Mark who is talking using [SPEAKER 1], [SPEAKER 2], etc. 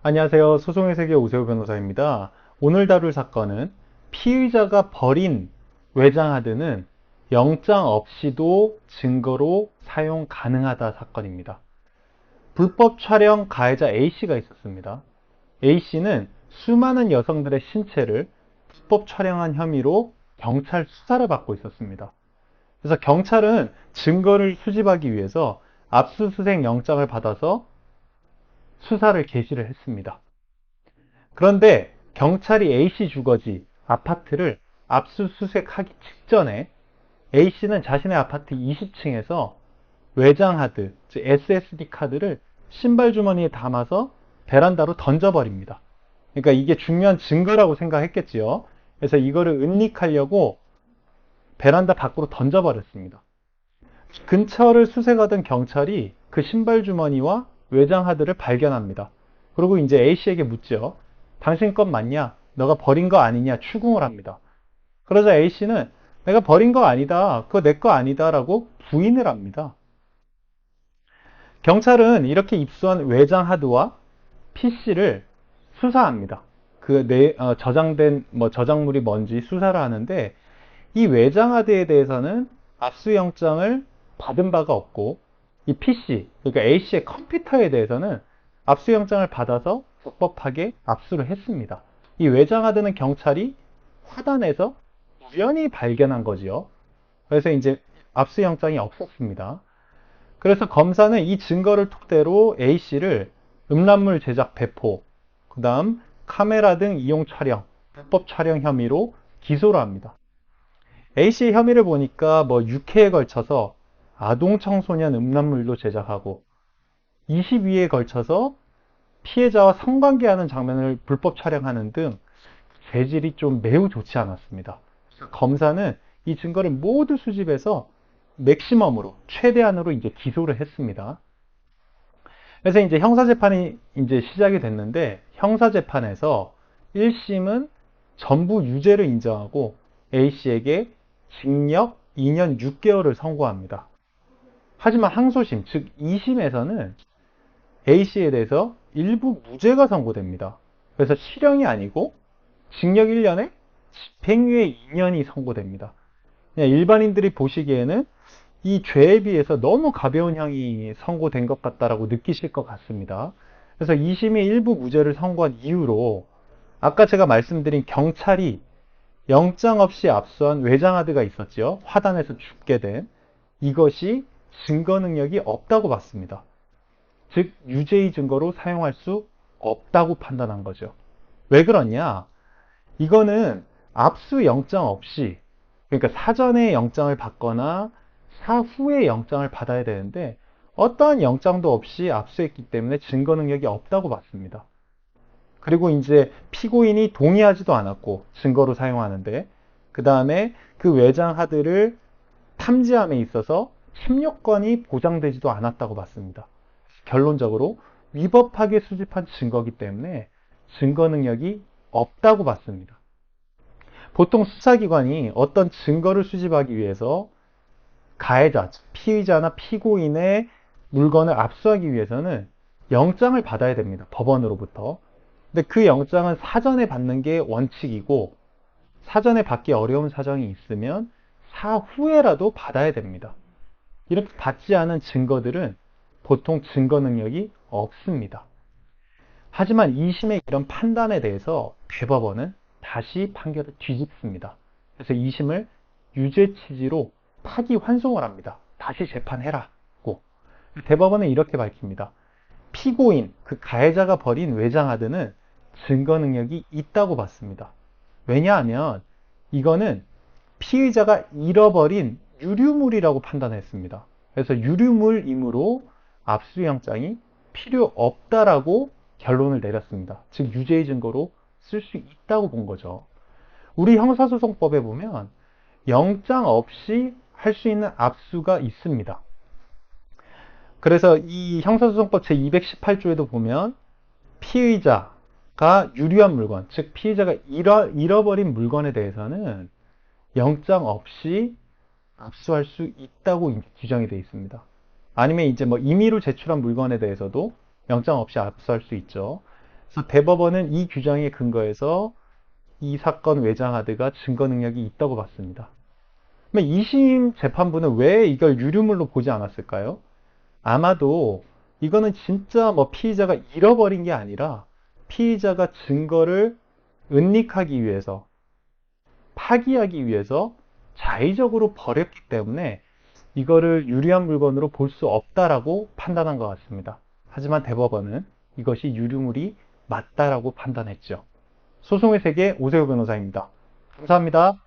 [SPEAKER 1] 안녕하세요. 소송의 세계 오세호 변호사입니다. 오늘 다룰 사건은 피의자가 벌인 외장하드는 영장 없이도 증거로 사용 가능하다 사건입니다. 불법 촬영 가해자 A씨가 있었습니다. A씨는 수많은 여성들의 신체를 불법 촬영한 혐의로 경찰 수사를 받고 있었습니다. 그래서 경찰은 증거를 수집하기 위해서 압수수색 영장을 받아서 수사를 개시를 했습니다. 그런데 경찰이 A씨 주거지 아파트를 압수수색하기 직전에 A씨는 자신의 아파트 20층에서 외장하드, 즉 SSD 카드를 신발 주머니에 담아서 베란다로 던져버립니다. 그러니까 이게 중요한 증거라고 생각했겠지요. 그래서 이거를 은닉하려고 베란다 밖으로 던져버렸습니다. 근처를 수색하던 경찰이 그 신발 주머니와 외장하드를 발견합니다. 그리고 이제 A씨에게 묻죠. 당신 것 맞냐? 너가 버린 거 아니냐? 추궁을 합니다. 그러자 A씨는 내가 버린 거 아니다. 그거 내 거 아니다. 라고 부인을 합니다. 경찰은 이렇게 입수한 외장 하드와 PC를 수사합니다. 저장된 저작물이 뭔지 수사를 하는데 이 외장 하드에 대해서는 압수영장을 받은 바가 없고 이 PC, 그러니까 A씨의 컴퓨터에 대해서는 압수영장을 받아서 불법하게 압수를 했습니다. 이 외장하드는 경찰이 화단에서 우연히 발견한 거지요. 그래서 이제 압수영장이 없었습니다. 그래서 검사는 이 증거를 토대로 A씨를 음란물 제작 배포, 그 다음 카메라 등 이용 촬영, 불법 촬영 혐의로 기소를 합니다. A씨의 혐의를 보니까 6회에 걸쳐서 아동 청소년 음란물도 제작하고 22회에 걸쳐서 피해자와 성관계하는 장면을 불법 촬영하는 등 재질이 좀 매우 좋지 않았습니다. 검사는 이 증거를 모두 수집해서 맥시멈으로 최대한으로 이제 기소를 했습니다. 그래서 이제 형사재판이 이제 시작이 됐는데 형사재판에서 1심은 전부 유죄를 인정하고 A씨에게 징역 2년 6개월을 선고합니다. 하지만 항소심, 즉 2심에서는 A씨에 대해서 일부 무죄가 선고됩니다. 그래서 실형이 아니고 징역 1년에 집행유예 2년이 선고됩니다. 그냥 일반인들이 보시기에는 이 죄에 비해서 너무 가벼운 형이 선고된 것 같다라고 느끼실 것 같습니다. 그래서 2심이 일부 무죄를 선고한 이유로 아까 제가 말씀드린 경찰이 영장 없이 압수한 외장하드가 있었죠. 화단에서 죽게 된 이것이 증거 능력이 없다고 봤습니다. 즉 유죄의 증거로 사용할 수 없다고 판단한 거죠. 왜 그러냐? 이거는 압수 영장 없이, 그러니까 사전에 영장을 받거나 사후에 영장을 받아야 되는데 어떠한 영장도 없이 압수했기 때문에 증거 능력이 없다고 봤습니다. 그리고 이제 피고인이 동의하지도 않았고 증거로 사용하는데, 그 다음에 그 외장 하드를 탐지함에 있어서 침략권이 보장되지도 않았다고 봤습니다. 결론적으로 위법하게 수집한 증거이기 때문에 증거 능력이 없다고 봤습니다. 보통 수사기관이 어떤 증거를 수집하기 위해서 가해자, 피의자나 피고인의 물건을 압수하기 위해서는 영장을 받아야 됩니다. 법원으로부터. 근데 그 영장은 사전에 받는 게 원칙이고 사전에 받기 어려운 사정이 있으면 사후에라도 받아야 됩니다. 이렇게 받지 않은 증거들은 보통 증거 능력이 없습니다. 하지만 2심의 이런 판단에 대해서 대법원은 다시 판결을 뒤집습니다. 그래서 2심을 유죄 취지로 파기환송을 합니다. 다시 재판해라고. 대법원은 이렇게 밝힙니다. 피고인, 그 가해자가 벌인 외장하드는 증거 능력이 있다고 봤습니다. 왜냐하면 이거는 피의자가 잃어버린 유류물이라고 판단했습니다. 그래서 유류물이므로 압수영장이 필요 없다라고 결론을 내렸습니다. 즉 유죄의 증거로 쓸 수 있다고 본 거죠. 우리 형사소송법에 보면 영장 없이 할 수 있는 압수가 있습니다. 그래서 이 형사소송법 제218조에도 보면 피의자가 유류한 물건, 즉 피의자가 잃어버린 물건에 대해서는 영장 없이 압수할 수 있다고 규정이 되어 있습니다. 아니면 이제 임의로 제출한 물건에 대해서도 영장 없이 압수할 수 있죠. 그래서 대법원은 이 규정에 근거해서 이 사건 외장하드가 증거 능력이 있다고 봤습니다. 그러면 2심 재판부는 왜 이걸 유류물로 보지 않았을까요? 아마도 이거는 진짜 뭐 피의자가 잃어버린 게 아니라 피의자가 증거를 은닉하기 위해서, 파기하기 위해서 자의적으로 버렸기 때문에 이거를 유리한 물건으로 볼 수 없다라고 판단한 것 같습니다. 하지만 대법원은 이것이 유류물이 맞다라고 판단했죠. 소송의 세계 오세호 변호사입니다. 감사합니다.